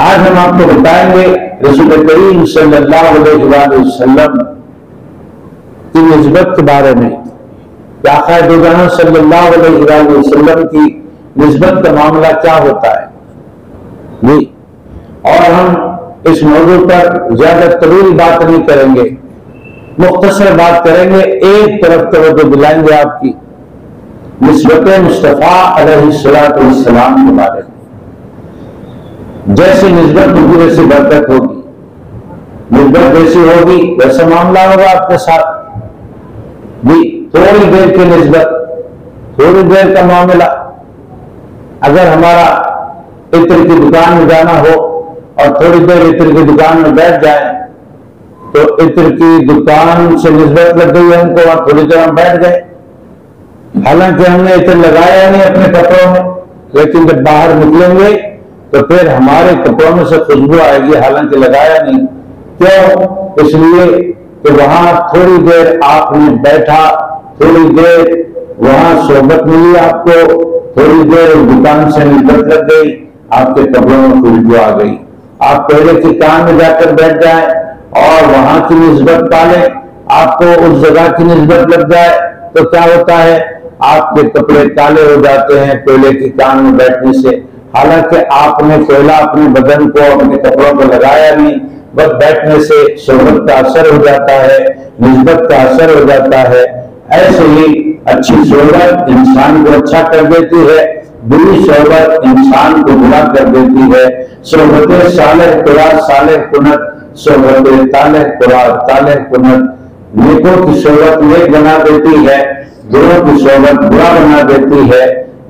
आज हम आपको बताएंगे रसूल करीम सल्लल्लाहु अलैहि वसल्लम की निस्बत के बारे में, आका दो जहां सल्लल्लाहु अलैहि वसल्लम की निस्बत का मामला क्या होता है जी। और हम इस मौजू पर ज्यादा तवील बात नहीं करेंगे, मुख्तसर बात करेंगे। एक तरफ तवज्जो दिलाएंगे आपकी निस्बत मुस्तफा अलैहिस्सलातु वस्सलाम के बारे में। जैसी निस्बत होगी वैसी बरकत होगी, निस्बत जैसी होगी वैसा मामला होगा आपके साथ भी। थोड़ी देर की निस्बत, थोड़ी देर का मामला, अगर हमारा इत्र की दुकान में जाना हो और थोड़ी देर इत्र की दुकान में बैठ जाए तो इत्र की दुकान से निस्बत लग गई हमको और थोड़ी देर हम बैठ गए, हालांकि हमने इत्र लगाया नहीं अपने कपड़ों में, लेकिन जब बाहर निकलेंगे तो फिर हमारे कपड़ों में से खुशबू आएगी, हालांकि लगाया नहीं। क्यों? इसलिए कि वहां थोड़ी देर आपने बैठा, थोड़ी देर वहां सोबत मिली आपको, थोड़ी देर दुकान से निकट लग गई, आपके कपड़ों में खुशबू आ गई। आप पहले की काम में जाकर बैठ जाए और वहां की निस्बत पाले, आपको उस जगह की निस्बत लग जाए तो क्या होता है, आपके कपड़े काले हो जाते हैं पहले की काम में बैठने से। हालांकि आपने पहला अपने बदन को अपने कपड़ों को लगाया नहीं, बस बैठने से सोहबत का असर हो जाता है, निस्बत का असर हो जाता है। ऐसे ही अच्छी सोहबत इंसान को अच्छा कर देती है, बुरी सोहबत इंसान को बुरा कर देती है। सोहबत सालेह कुरात सालेह कुनत, सोहबत तालेह कुरात तालेह कुनत। नेकों की सोहबत नेक बना देती है, बुरों की सोहबत बुरा बना देती है।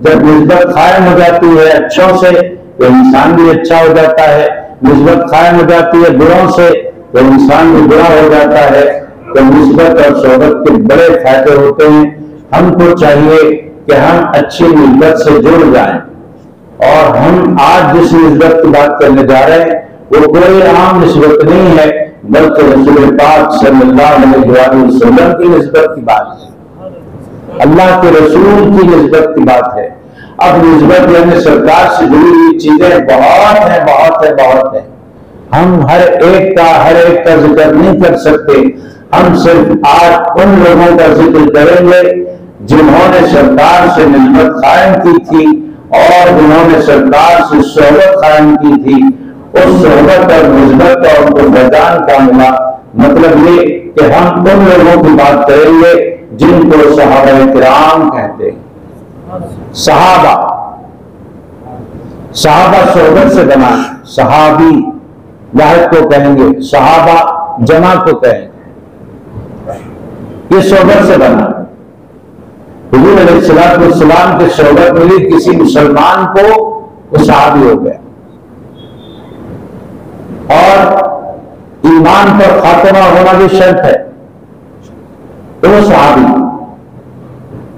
जब निस्बत कायम हो जाती है अच्छों से तो इंसान भी अच्छा हो जाता है, निस्बत कायम हो जाती है बुरों से तो इंसान भी बुरा हो जाता है। तो निस्बत और सोहबत के बड़े फायदे होते हैं। हमको चाहिए कि हम अच्छी निस्बत से जुड़ जाएं। और हम आज जिस निस्बत की बात करने जा रहे हैं वो कोई आम निस्बत नहीं है, बल्कि रसूल पाक सल्लल्लाहु अलैहि वसल्लम की निस्बत की बात है, अल्लाह के रसूल की निस्बत की बात है। अब निस्बत यानी सरकार से जुड़ी हुई चीजें बहुत है, बहुत है, बहुत है। हम हर एक का जिक्र नहीं कर सकते। हम सिर्फ आज उन लोगों का जिक्र करेंगे जिन्होंने सरकार से निस्बत कायम की थी और जिन्होंने सरकार से सोहबत कायम की थी। उस सोहबत और निस्बत और उनको फैजान का मिला, मतलब ये कि हम उन लोगों की बात करेंगे जिनको सहाबा किराम कहते हैं। सहाबा, सहाबा सोहबत से बना, सहाबी वाहिद को कहेंगे, सहाबा जमा को कहेंगे, ये सोहबत से बना। हुजूर अलैहिस्सलातु वस्सलाम की सोहबत मिली किसी मुसलमान को, वो सहाबी हो गया। और ईमान पर खात्मा होना भी शर्त है, तो वो सहाबी।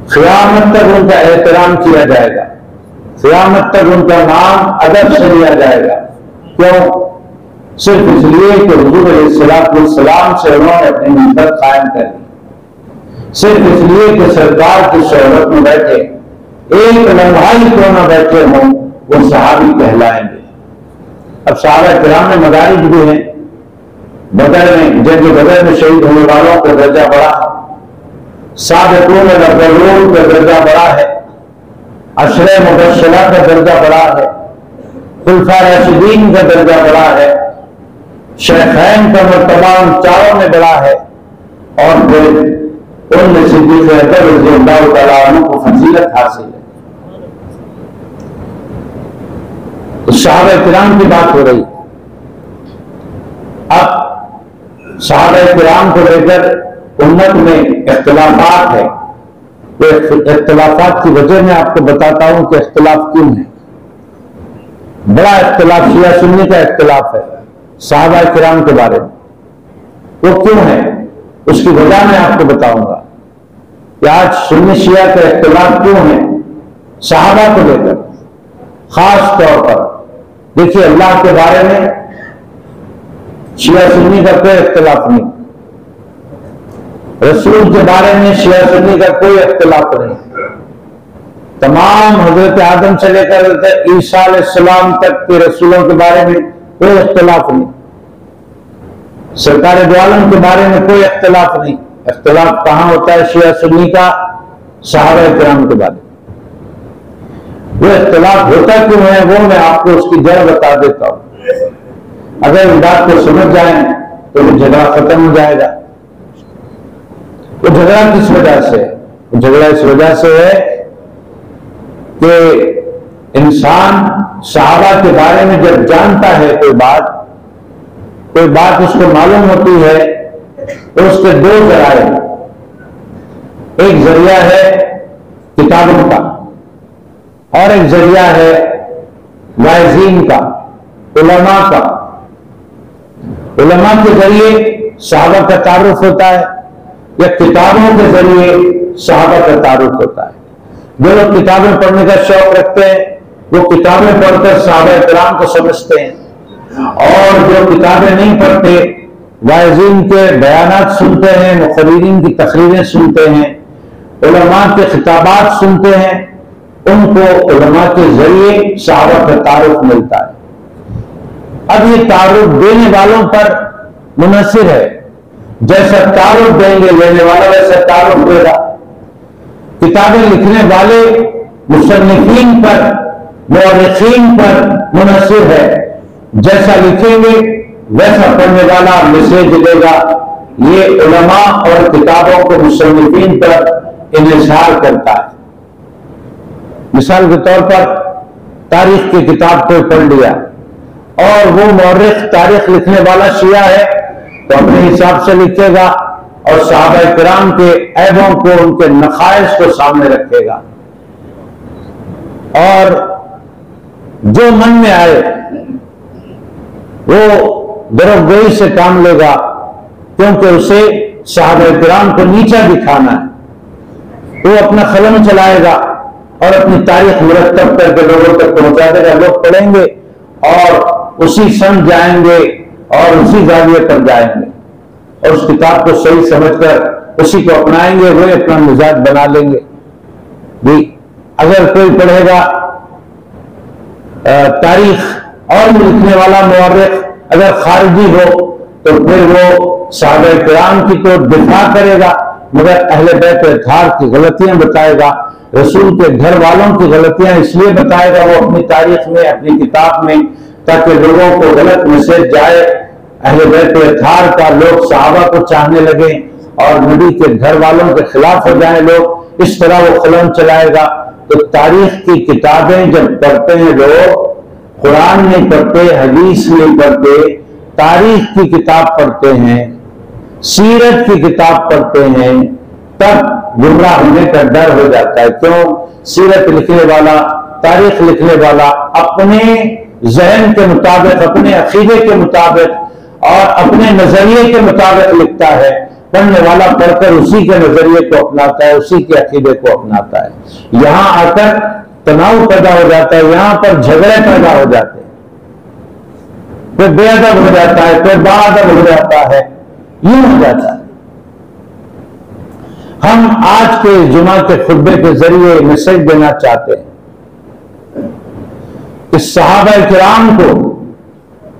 क़यामत तक उनका एहतराम किया जाएगा, क़यामत तक उनका नाम अदब से लिया जाएगा। क्यों? सिर्फ इसलिए कि हुजूर अलैहिस्सलातु वस्सलाम से उन्होंने अपनी निस्बत कायम कर दी, सिर्फ इसलिए कि सरकार की सोहबत में बैठे, एक लम्हा ही क्यों न बैठे हों, वो सहाबी कहलाएंगे। अब सहाबा किराम में मदारिज भी हैं। बदर में, जंग बदर में शहीद होने वालों का दर्जा बड़ा है, साबिक़ून अव्वलून का दर्जा बड़ा है, अशरे मुबश्शरा का दर्जा बड़ा है, खुलफा राशिदीन का दर्जा बड़ा है, शेखैन का मर्तबा उन चारों में बड़ा है। और फिर उनमें सिद्दीक़ अकबर रज़ियल्लाहु तआला अन्हु को फजीलत हासिल है। तो सहाबा किराम की बात हो रही। अब सहाबा किराम को लेकर उम्मत में इख्तिलाफात है। तो इख्तिलाफात की वजह मैं आपको बताता हूं कि इख्तिलाफ क्यों है। बड़ा इख्तिलाफ शिया सुन्नी का इख्तिलाफ है सहाबा किराम के बारे में। वो क्यों है उसकी वजह मैं आपको बताऊंगा कि आज सुन्नी शिया का इख्तिलाफ क्यों है सहाबा को लेकर। खास तौर पर देखिए, अल्लाह के बारे में शिया सुन्नी का कोई इख्तिलाफ नहीं, रसूल के बारे में शिया सुन्नी का कोई इख्तिलाफ नहीं। तमाम हजरत आदम से लेकर ईसा अलैहिस्सलाम तक के रसूलों के बारे में कोई इख्तिलाफ नहीं। सरकार दो आलम के बारे में कोई इख्तिलाफ नहीं। इख्तिलाफ कहां होता है? शिया सुन्नी का सहाबा किराम के बारे में। वो इख्तिलाफ होता क्यों है वो मैं आपको उसकी जड़ बता देता हूं। अगर इस बात को समझ जाए तो वो झगड़ा खत्म हो जाएगा। वो झगड़ा किस वजह से? वो झगड़ा इस वजह से है कि इंसान सहाबा के बारे में जब जानता है कोई बात उसको मालूम होती है तो उसके दो जराए। एक जरिया है किताबों का और एक जरिया है वाइज़ीन का, उलमा का। उलमा के जरिए सहाबा का तारुफ होता है या किताबों के जरिए सहाबा का तारुफ होता है। जो लोग किताबें पढ़ने का शौक रखते हैं वो किताबें पढ़कर सहाबा किराम को समझते हैं, और जो किताबें नहीं पढ़ते वाइज़ीन के बयानात सुनते हैं, मुखर्रिरीन की तकरीरें सुनते हैं, उलमा के खिताबात सुनते हैं, उनको उलमा के जरिए सहाबा का तारुफ मिलता है। अब ये तारुफ देने वालों पर मुनहसिर है। जैसा तारुफ देंगे लेने वाला वैसा तारुफ देगा। किताबें लिखने वाले मुसन्निफीन पर, मुअर्रिखीन पर मुनहसिर है। जैसा लिखेंगे वैसा पढ़ने वाला मैसेज देगा। ये उलमा और किताबों को मुसन्निफीन पर इन्हिसार करता है। मिसाल के तौर पर तारीख की किताब को पढ़ लिया और वो मौर्रिख तारीख लिखने वाला शिया है तो अपने हिसाब से लिखेगा और सहाबा किराम के ऐबों को, उनके नखाइस को सामने रखेगा, और जो मन में आए वो दरगोई से काम लेगा, क्योंकि उसे सहाबा किराम को नीचा दिखाना है। वो अपना कलम चलाएगा और अपनी तारीख मुरतब करके लोगों तक पहुंचा देगा। लोग पढ़ेंगे और उसी समझ जाएंगे और उसी जाविये पर जाएंगे और उस किताब को सही समझकर उसी को अपनाएंगे, वो अपना मिजाज बना लेंगे। भी अगर कोई पढ़ेगा तारीख और लिखने वाला मुअर्रिख अगर खारिजी हो तो फिर वो सहाबा किराम की तो दिफा करेगा, मगर अहले बैत अत्हार की गलतियां बताएगा, रसूल के घर वालों की गलतियां इसलिए बताएगा वो अपनी तारीख में, अपनी किताब में, ताकि लोगों को गलत मैसेज जाए अहले बैत अत्हार का, लोग सहाबा को चाहने लगे और नबी के घर वालों के खिलाफ हो जाए लोग। इस तरह वो कलम चलाएगा। तो तारीख की किताबें जब पढ़ते हैं लोग, कुरान नहीं पढ़ते, हदीस नहीं पढ़ते, तारीख की किताब पढ़ते हैं, सीरत की किताब पढ़ते हैं, तब गुमराह होने का डर हो जाता है। क्यों? सीरत लिखने वाला, तारीख लिखने वाला अपने जहन के मुताबिक, अपने अकीदे के मुताबिक और अपने नजरिए के मुताबिक लिखता है। पढ़ने वाला पढ़कर उसी के नजरिए को अपनाता है, उसी के अकीदे को अपनाता है। यहां आकर तनाव पैदा हो जाता है, यहां पर झगड़े पैदा हो जाते हैं, कोई बेअदब हो जाता है, कोई बाअदब हो जाता है, यूं हो जाता है। हम आज के जुमा के खुतबे के जरिए मैसेज देना चाहते हैं कि सहाबा किराम को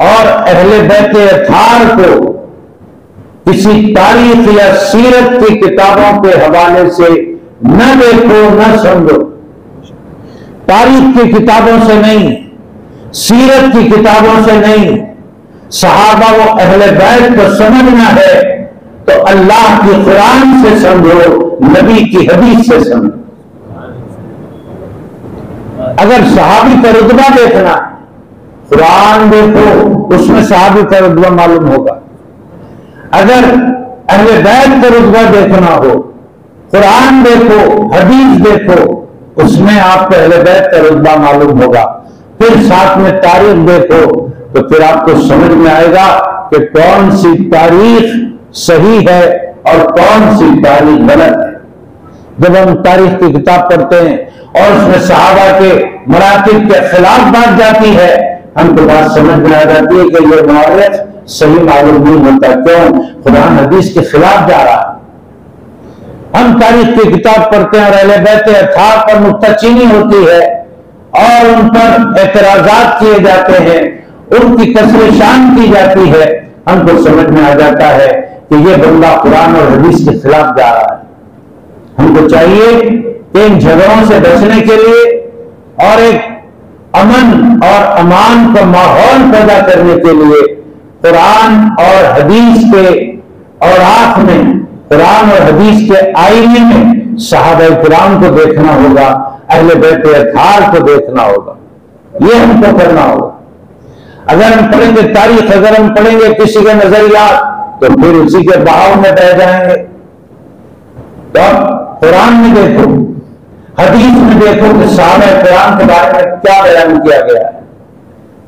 और अहले बैत अत्हार को किसी तारीख या सीरत की किताबों के हवाले से न देखो, न समझो। तारीख की किताबों से नहीं, सीरत की किताबों से नहीं। सहाबा व अहले बैत को समझना है तो अल्लाह की कुरान से समझो, नबी की हदीस से समझो। अगर सहाबी का रुतबा देखना, कुरान देखो, उसमें सहाबी का रुतबा मालूम होगा। अगर अहले बैत का रुतबा देखना हो, कुरान देखो, हदीस देखो, उसमें आपको अहले बैत का रुतबा मालूम होगा। फिर साथ में तारीख देखो तो फिर आपको समझ में आएगा कि कौन सी तारीख सही है और कौन सी तारीख गलत है। जब हम तारीख की किताब पढ़ते हैं और उसमें सहाबा के मरातिब के खिलाफ बात जाती है, हमको बात समझ में आ जाती है कि ये मुअर्रिख सही मालूम नहीं होता। क्यों? कुरान हदीस के खिलाफ जा रहा है। हम तारीख की किताब पढ़ते हैं और अहले बैत अत्हार पर नुक्ताचीनी होती है और उन पर एतराजात किए जाते हैं उनकी कसर शान की जाती है, हमको समझ में आ जाता है कि ये बंदा कुरान और हदीस के खिलाफ जा रहा है। हमको चाहिए कि इन झगड़ों से बचने के लिए और एक अमन और अमान का माहौल पैदा करने के लिए कुरान और हदीस के और आंख में, कुरान और हदीस के आईने में सहाबा किराम को देखना होगा, अहले बैत अत्हार को देखना होगा। ये हमको करना होगा। अगर हम पढ़ेंगे तारीख, अगर हम पढ़ेंगे किसी के नजरियात, तो फिर उसी के बहाव में बह जाएंगे। तो अब कुरान में देखो, हदीस में देखो कि सहाबा किराम के बारे में क्या बयान किया गया है,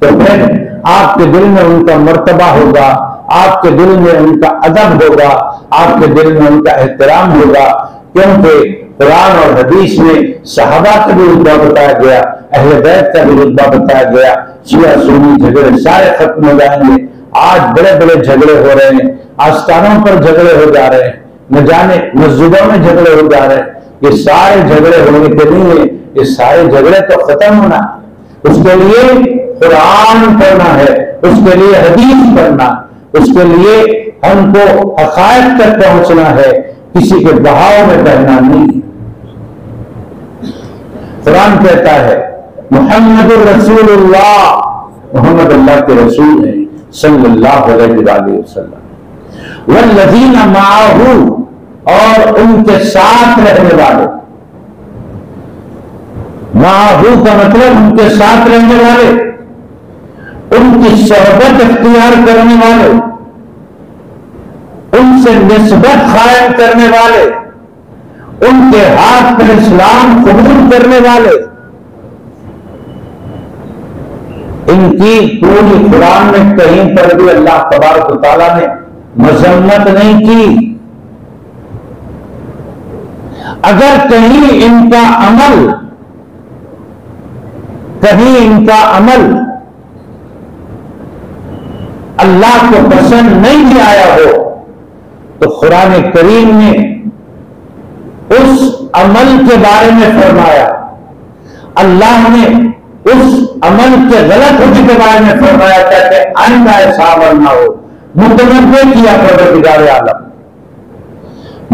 तो फिर आपके दिल में उनका मर्तबा होगा, आपके दिल में उनका अदब होगा, आपके दिल में उनका एहतराम होगा। क्योंकि कुरान और हदीस में सहाबा का भी रुतबा बताया गया, अहले बैत का भी रुतबा बताया गया। शिया सुन्नी झगड़े सारे खत्म हो जाएंगे। आज बड़े बड़े झगड़े हो रहे हैं, आस्थानों पर झगड़े हो जा रहे हैं, न जाने मस्जिदों में झगड़े हो जा रहे हैं। ये सारे झगड़े होने के लिए, ये सारे झगड़े तो खत्म होना, उसके लिए कुरान पढ़ना है, उसके लिए हदीस पढ़ना, उसके लिए हमको हक़ाइक़ तक पहुंचना है, किसी के बहाव में बहना नहीं। कुरान कहता है मुहम्मदुर रसूलुल्लाह, मोहम्मद अल्लाह के रसूल हैं सल्लल्लाहु अलैहि वसल्लम, वल्लज़ीना माअहू, और उनके साथ रहने वाले। माअहू का मतलब उनके साथ रहने वाले, उनकी सोहबत इख्तियार करने वाले, उनसे निस्बत कायम करने वाले, उनके हाथ पर इस्लाम कबूल करने वाले। इनकी पूरी कुरान में कहीं पर भी अल्लाह तबारक व तआला ने मजम्मत नहीं की। अगर कहीं इनका अमल अल्लाह को पसंद नहीं भी आया हो, तो कुरान करीम ने उस अमल के बारे में फरमाया, अल्लाह ने उस अमल के गलत होने के बारे में फरमाया ताकि आइंदा ऐसा अमल ना हो, मुतनब्बे किया परवरदिगार आलम।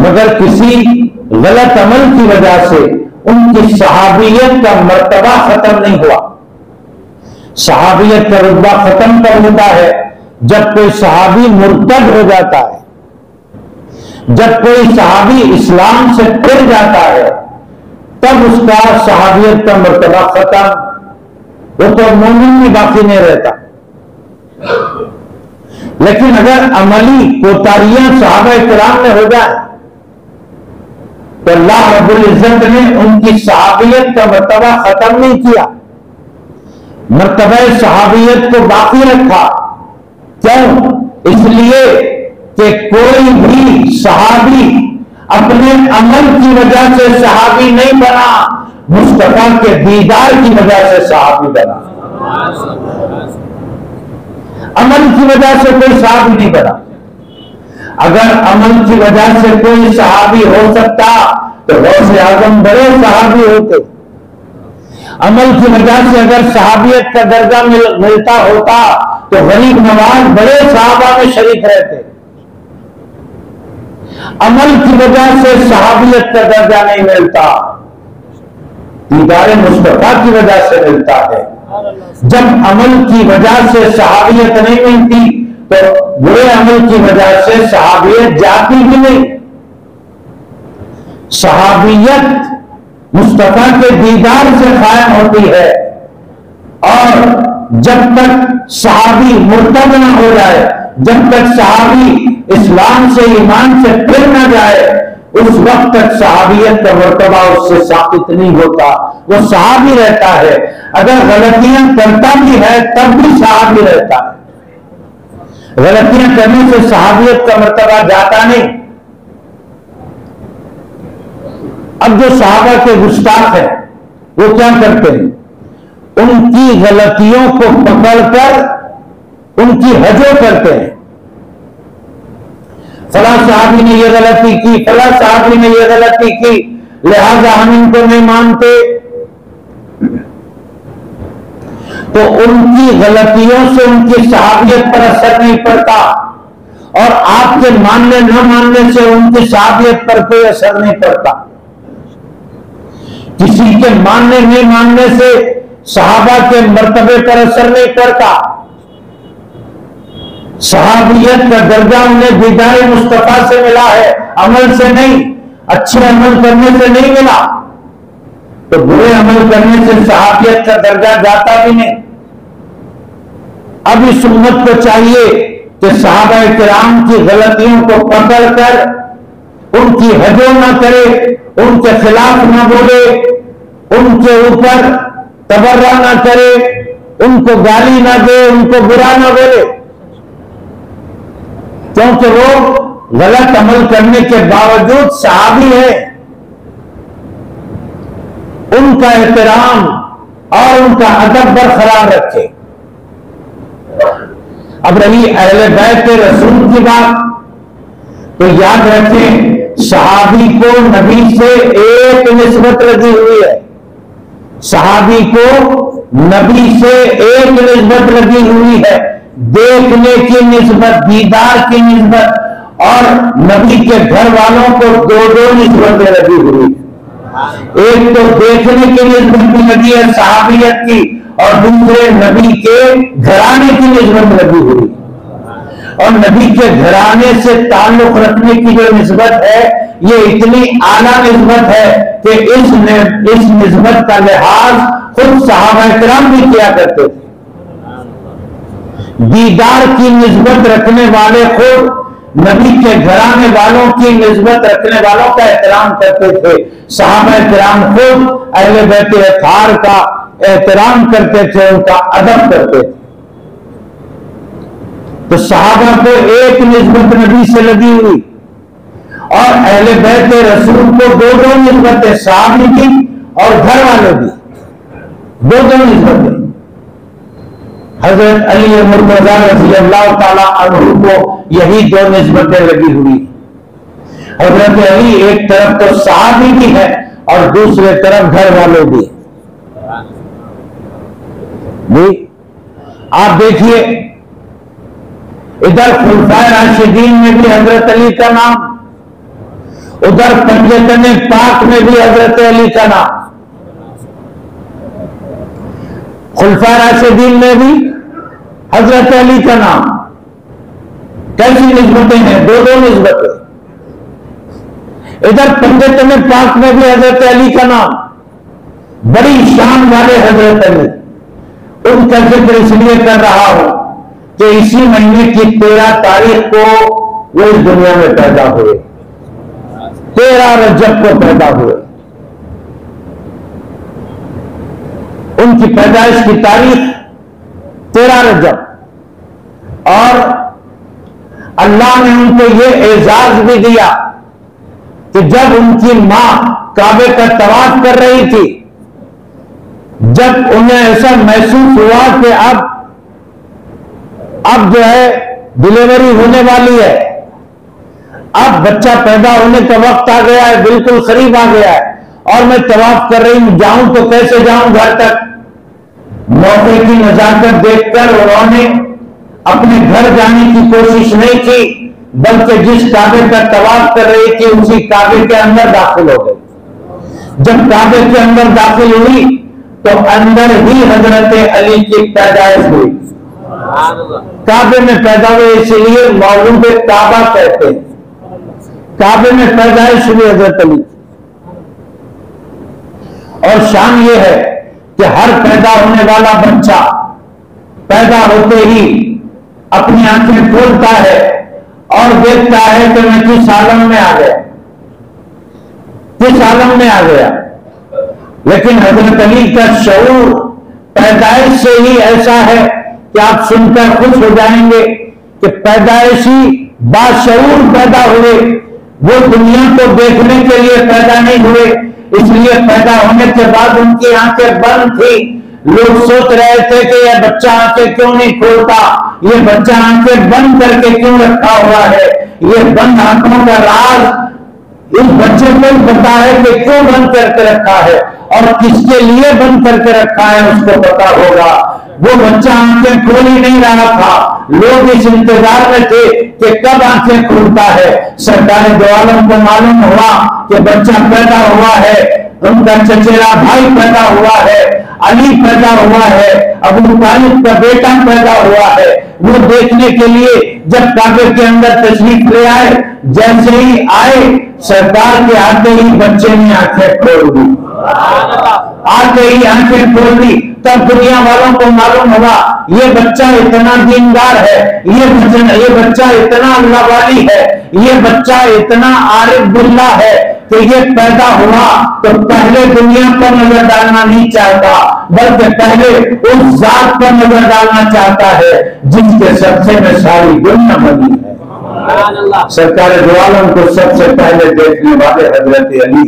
मगर किसी गलत अमल की वजह से उनकी सहाबियत का मर्तबा खत्म नहीं हुआ। सहाबियत का रुतबा खत्म कर होता है जब कोई सहाबी मुर्तद हो जाता है, जब कोई सहाबी इस्लाम से फिर जाता है, तब उसका सहाबियत का मर्तबा खत्म, वो तो मोमिन में बाकी नहीं रहता। लेकिन अगर अमली कोतारियां सहाबा किराम में हो जाए, तो अल्लाह रब्बुल इज्जत ने उनकी सहाबियत का मर्तबा खत्म नहीं किया, मर्तबा सहाबियत को बाकी रखा। क्यों? इसलिए कि कोई भी सहाबी अपने अमल की वजह से सहाबी नहीं बना, मुस्तफा के दीदार की वजह से सहाबी बना। अमल की वजह से कोई सहाबी नहीं बना। अगर अमल की वजह से कोई सहाबी हो सकता तो गौसे आजम बड़े सहाबी होते। अमल की वजह से अगर सहाबियत का दर्जा मिलता होता तो गरीब नवाज बड़े सहाबा में शरीक रहते। अमल की वजह से सहाबियत का दर्जा नहीं मिलता, दीदार मुस्तफा की वजह से मिलता है। जब अमल की वजह से सहाबियत नहीं मिलती तो बुरे अमल की वजह से सहाबियत जाती भी नहीं। सहाबियत मुस्तफा के दीदार से कायम होती है, और जब तक सहाबी मुर्तद न हो जाए, जब तक सहाबी इस्लाम से ईमान से फिर न जाए, उस वक्त तक सहाबियत का मर्तबा उससे साबित नहीं होता, वो सहाबी रहता है। अगर गलतियां करता भी है तब भी सहाबी रहता है। गलतियां करने से सहाबियत का मर्तबा जाता नहीं। अब जो सहाबा के गुस्ताख है वो क्या करते हैं? उनकी गलतियों को पकड़कर उनकी हजो करते हैं। फला साहबी ने ये गलती की, फला साहबी ने ये गलती की, लिहाजा हम इनको नहीं मानते। तो उनकी गलतियों से उनकी सहाबियत पर असर नहीं पड़ता, और आपके मानने न मानने से उनकी सहाबियत पर कोई असर नहीं पड़ता। किसी के मानने नहीं मानने से सहाबा के मर्तबे पर असर नहीं पड़ता। सहाबियत का दर्जा उन्हें दीदार मुस्तफा से मिला है, अमल से नहीं, अच्छे अमल करने से नहीं मिला। तो बुरे अमल करने से सहाबियत का दर्जा जाता भी नहीं। अब इस उम्मत को चाहिए कि सहाबा किराम की गलतियों को पकड़कर उनकी हजो न करे, उनके खिलाफ न बोले, उनके ऊपर तबर्रा न करे, उनको गाली न दे, उनको बुरा न बोले, क्योंकि वो गलत अमल करने के बावजूद सहाबी है। उनका एहतराम और उनका अदब बरकरार रखे। अब रही अहले बैत रसूल की बात, तो याद रखें सहाबी को नबी से एक निस्बत लगी हुई है। सहाबी को नबी से एक निस्बत लगी हुई है, देखने की निस्बत, दीदार की निस्बत, और नबी के घर वालों को दो दो निस्बतें लगी हुई है। एक तो देखने की निस्बत लगी है सहाबियत की, और दूसरे नबी के घराने की निस्बत लगी हुई। और नबी के घराने से ताल्लुक रखने की जो निस्बत है, ये इतनी आला निस्बत है कि इस निस्बत का लिहाज खुद सहाबा किराम भी किया करते थे। दीदार की निस्बत रखने वाले खुद नबी के घराने वालों की निस्बत रखने वालों का एहतराम करते थे। सहाबा किराम खुद अहले बैत अताहर का एहतराम करते थे, उनका अदब करते थे। तो सहाबा को एक निस्बत नबी से लगी हुई, और अहले बैत रसूल को दो दो निस्बतें, सहाबी की और घर वाले भी, दो दो निस्बतें। हजरत अली मुर्तज़ा रज़ी अल्लाह ताला अन्हु को यही दो निस्बतें लगी हुई। हजरत अली एक तरफ तो सहाबी भी है और दूसरे तरफ घर वाले भी। आप देखिए इधर खुलफाए राशिदीन में भी हजरत अली का नाम, उधर पंजतने पाक में भी हजरत अली का नाम। खुलफाए राशिदीन में भी हजरत अली का नाम। कैसी निस्बतें हैं, दो दो निस्बतें। इधर पंजतने पाक में भी हजरत अली का नाम, बड़ी शान वाले हजरत अली। उनका जिक्र इसलिए कर रहा हूं कि इसी महीने की 13 तारीख को वो इस दुनिया में पैदा हुए, 13 रजब को पैदा हुए। उनकी पैदाइश की तारीख 13 रजब, और अल्लाह ने उनको ये एजाज भी दिया कि जब उनकी मां काबे का तवाफ कर रही थी, जब उन्हें ऐसा महसूस हुआ कि अब जो है डिलीवरी होने वाली है, अब बच्चा पैदा होने का वक्त आ गया है, बिल्कुल करीब आ गया है, और मैं तवाफ कर रही हूं, जाऊं तो कैसे जाऊं घर तक। मौके की नजाकत देखकर उन्होंने अपने घर जाने की कोशिश नहीं की, बल्कि जिस काबे का तवाफ कर रही थी उसी काबे के अंदर दाखिल हो गई। जब काबे के अंदर दाखिल हुई तो अंदर ही हजरत अली की पैदाइश हुई। काबे में पैदा हुए इसलिए मौलूद काबा कहते हैं। काबे में पैदाइश हुई हजरत अली। और शान ये है कि हर पैदा होने वाला बच्चा पैदा होते ही अपनी आंखें खोलता है और देखता है कि मैं किस आलम में आ गया, किस आलम में आ गया। लेकिन हजरत अली का शऊर पैदाइश से ही ऐसा है कि आप सुनकर खुश हो जाएंगे कि पैदाइशी बाशऊर पैदा हुए। वो दुनिया को देखने के लिए पैदा नहीं हुए, इसलिए पैदा होने के बाद उनकी आंखें बंद थी। लोग सोच रहे थे कि यह बच्चा आंखें क्यों नहीं खोलता, ये बच्चा आंखें बंद करके क्यों रखा हुआ है। ये बंद आंखों का राज इस बच्चे को पता है कि क्यों बंद करके रखा है और किसके लिए बंद करके रखा है, उसको पता होगा। वो बच्चा आंखें खोल ही नहीं रहा था। लोग इस इंतजार में थे कि कब आंखें खुलता है। सरकार दो आलम को मालूम हुआ कि बच्चा पैदा हुआ है, उनका चचेरा भाई पैदा हुआ है, अली पैदा हुआ है, अबू तालिब का बेटा पैदा हुआ है। वो देखने के लिए जब काबे के अंदर तशरीफ ले आए, जैसे ही आए सरकार के आते ही बच्चे ने आंखें खोल दी। आते ही आंखें खोल दी, तब दुनिया वालों को मालूम हुआ ये बच्चा इतना दीनदार है, ये बच्चा इतना अल्लाह वाली है, ये बच्चा इतना आरिफ बिल्लाह है कि ये पैदा हुआ तो पहले दुनिया पर नजर डालना नहीं चाहता, बल्कि पहले उस जात पर नजर डालना चाहता है जिसके सबसे में सारी दुनिया बनी है। सरकार दो आलम को सबसे पहले देखने वाले हजरत अली।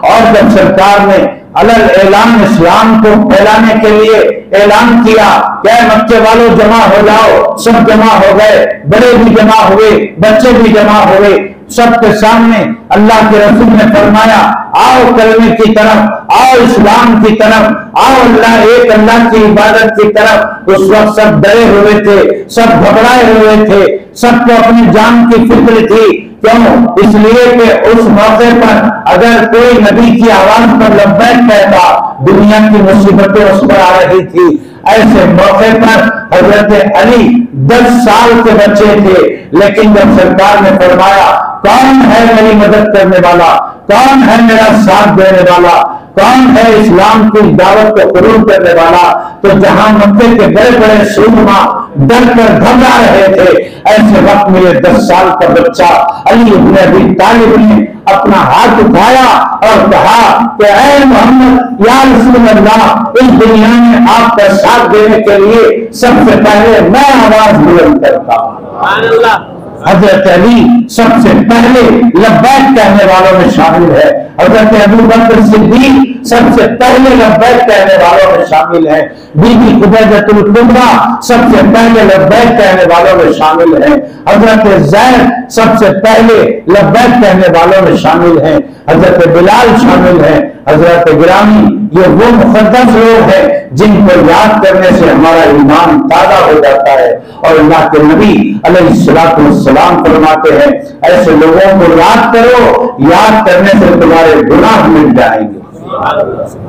और जब सरकार ने अलग ऐलान इस्लाम को फैलाने के लिए ऐलान किया, क्या मक्के वालों जमा हो जाओ, सब जमा हो गए, बड़े भी जमा हुए, बच्चे भी जमा हुए। सबके सामने अल्लाह के रसूल ने फरमाया, आओ कलमे की तरफ, आओ इस्लाम की तरफ, आओ अल्लाह की इबादत की तरफ। उस वक्त सब डरे हुए थे, सब घबराए हुए थे, सबको अपनी जान की फिक्र थी। क्यों? इसलिए कि उस मौके पर अगर कोई नबी की आवाज पर लब्बैक कहता, दुनिया की मुसीबतें उस पर आ रही थी। ऐसे मौके पर हजरत अली 10 साल के बच्चे थे, लेकिन जब सरकार ने फरमाया कौन है मेरी मदद करने वाला, कौन है मेरा साथ देने वाला, कौन है इस्लाम की दावत को कबूल करने वाला, तो जहां मक्के के बड़े बड़े सूरमा डर कर घबरा रहे थे, ऐसे वक्त में ये 10 साल का बच्चा अली इब्न अबी तालिब ने अपना हाथ उठाया और कहा कि ऐ मोहम्मद या रसूल अल्लाह, इस दुनिया में आपका साथ देने के लिए सबसे पहले मैं आवाज बुलंद करता हूं। हजरत अली सबसे पहले लब्बैक कहने वालों में शामिल है। हजरत अबू बकर सिद्दीक सबसे पहले लब्बैक कहने वालों में शामिल है। बीबी खुदैबतुल कुबरा सबसे पहले लब्बैक कहने वालों में शामिल है। हजरत ज़ैद सबसे पहले लब्बैक कहने वालों में शामिल है। हजरत बिलाल शामिल है। हजरत गिरामी, ये वो मुक़द्दस लोग हैं जिनको याद करने से हमारा ईमान ताज़ा हो जाता है। और अल्लाह के नबी अलैहिस्सलातु वस्सलाम फरमाते हैं, ऐसे लोगों को याद करो, याद करने से तुम्हारे गुनाह मिट जाएंगे।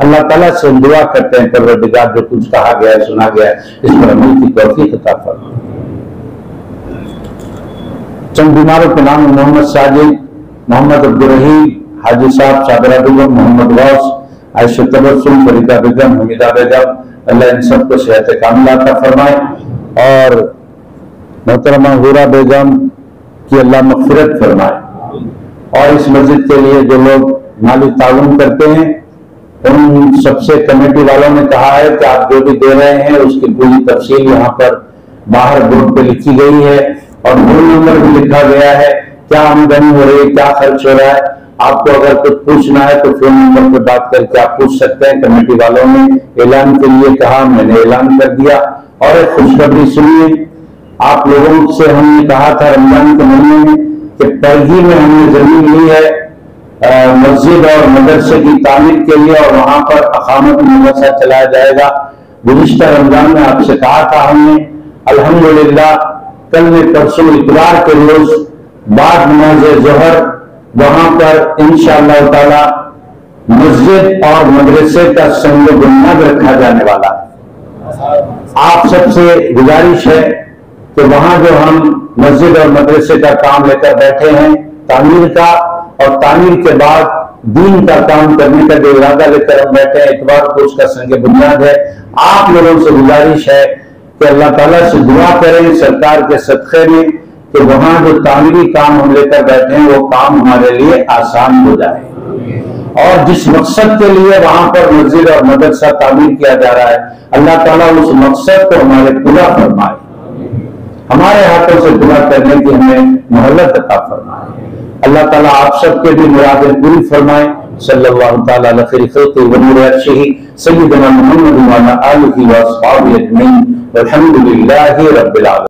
अल्लाह ताला से दुआ करते हैं, परवरदिगार जो कुछ कहा गया है, सुना गया है, इस पर अमल की तौफीक अता फरमा। चंद बीमारों के नाम मोहम्मद साजिद, मोहम्मद अब्दुल रहीम, हाजी साहब, साबरा बेगम, मोहम्मद गौस, आयशा तबस्सुम, फरीदा बेगम, हमीदा बेगम, अल्लाह इन सबको सेहत कामिला अता फरमाए। और मोहतरमा हुरा बेगम की अल्लाह मग़फ़िरत फरमाए। और इस मस्जिद के लिए जो लोग माली ताउन करते हैं, उन सबसे कमेटी वालों ने कहा है कि आप जो भी दे रहे हैं उसकी पूरी तफसील यहाँ पर बाहर बोर्ड पे लिखी गई है और फोन नंबर भी लिखा गया है, क्या आमदनी हो रही है, क्या खर्च हो रहा है। आपको अगर कुछ पूछना है तो फोन नंबर पर बात करके आप पूछ सकते हैं। कमेटी वालों ने ऐलान के लिए कहा, मैंने ऐलान कर दिया। और एक खुशखबरी सुनिए, आप लोगों से हमने कहा था रमजान के महीने में कि पैगी में हमने जमीन ली है मस्जिद और मदरसे की तामीर के लिए, और वहां पर अकामत मदरसा चलाया जाएगा। गुज़िश्ता रमजान में आपसे कहा था हमने, अल्हम्दुलिल्लाह कल में परसों इतवार के रोज बाद नमाज जोहर वहां पर इंशाअल्लाह ताला मस्जिद और मदरसे का संग बुनियाद रखा जाने वाला है। आप सबसे गुजारिश है कि वहां जो हम मस्जिद और मदरसे का काम लेकर बैठे हैं तामीर का, और तामीर के बाद दीन का काम करने का जो इरादा लेकर हम बैठे हैं, इतवार को उसका संग बुनियाद है। आप लोगों से गुजारिश है कि अल्लाह ताला से दुआ करें सरकार के सदक़े में कि वहां जो तामीरी काम हम लेकर बैठे हैं वो काम हमारे लिए आसान हो जाए। और जिस मकसद के लिए वहां पर मस्जिद और मदरसा तामीर किया जा रहा है, अल्लाह ताला उस मकसद को हमारे पूरा फरमाए, हमारे हाथों से पूरा करने की हमें मोहलत अता फरमाए। अल्लाह ताला आप सबके भी मुरादें पूरी फरमाए। सल्लल्लाहु तआला अलैहि खैरि खल्क़िही व नूरि अर्शिही सय्यिदना मुहम्मद व अला आलिहि व अस्हाबिही अजमईन वल्हम्दुलिल्लाहि रब्बिल आलमीन।